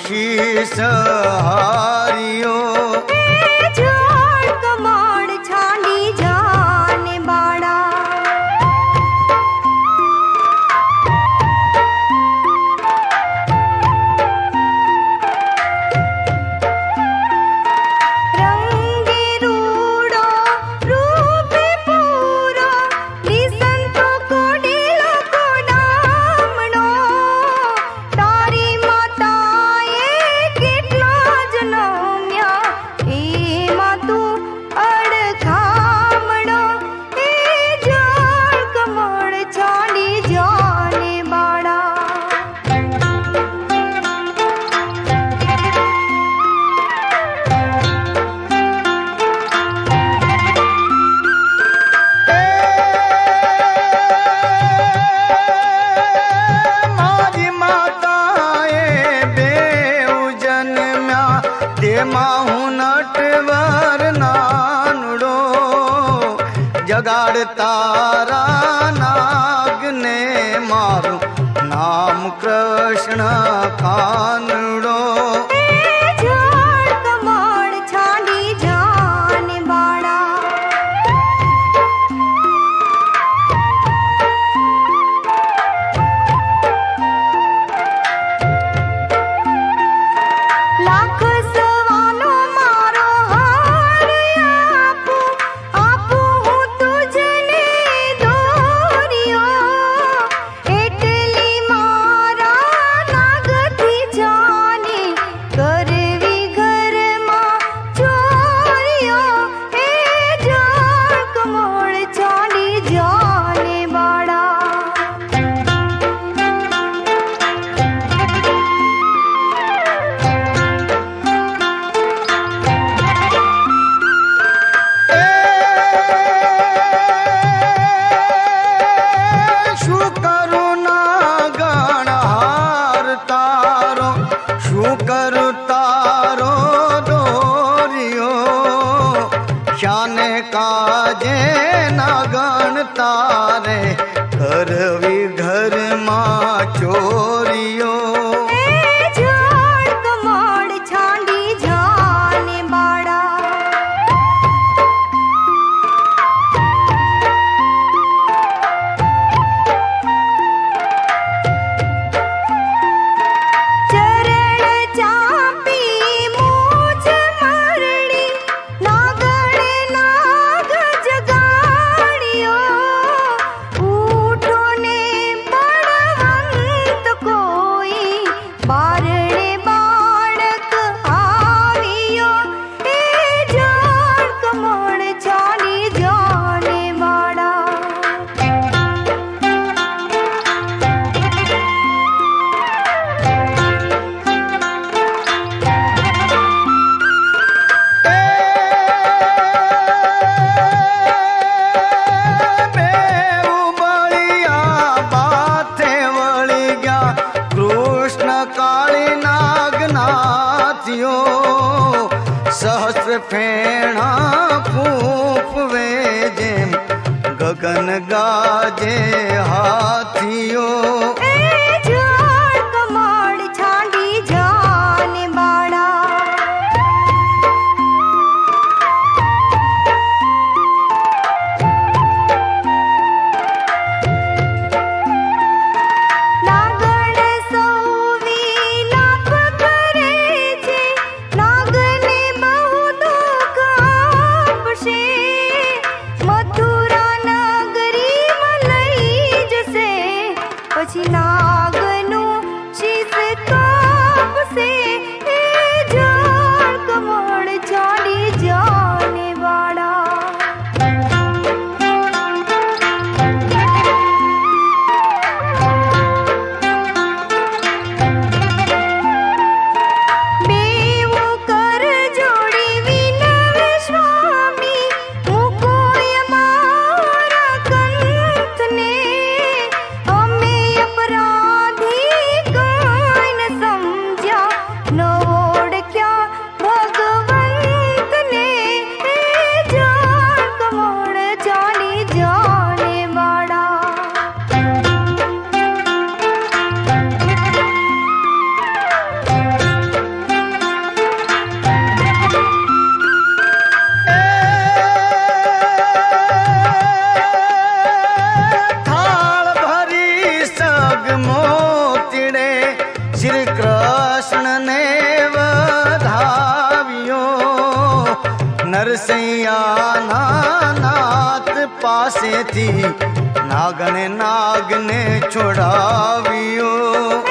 शीश हारियो झाड़ कमाड़ छानी जाने बाड़ा रंगे रूड़ो रूप पूरो निसंतो को डीलो को डामणो तारी माताए કેટલા જન્મ્યા એમાં તું અડખામણો એ જાણ કમળ છાડી જાને બાળા મારી માતાએ બેઉ જન્મ્યા તેમાં હું નટવર નાનડો જગાડ તારા નાગને મારું નામ કૃષ્ણ કાનડો झाड़ कमाड़ छाड़ी जाने बाड़ा लाख सवालो मारो हार आपू हूँ तुझने दोरियो એટલી મારા નાગથી જાને કરવી ઘરમાં ચોરીઓ એ જાણ કમળ છાડી જાને બાળા શું કરું ના ગણહાર તારો શું કરું તારો દોરિયો શાને કાજે ના ગણ તારે કરવી ઘરમાં ચોરીઓ झाड़ कमाड़ छाड़ी जाने बाड़ा चरण चापी मूछ मरड़ी नागण नाग जगाड़ियो उठो ने बड़वंत कोई बारणे बाळक आवियो ए झाड़ कमळ छाड़ी जाने बाड़ा બેઉ બળિયા બાથે વળી ગયા કૃષ્ણ કાળી નાગનાથિયો સહસ્ર ફેણા ફૂંફવે જેમ ગગન ગાજે હાથીઓ झाड़ कमाड़ छाड़ी जाने बाड़ा નાગણ સૌવી લાપ કરે છે નાગને બહુ દુઃખ આપશે મથુરા નગરીમાં લઈ પાસેથી નાગણે નાગને છોડાવ્યો.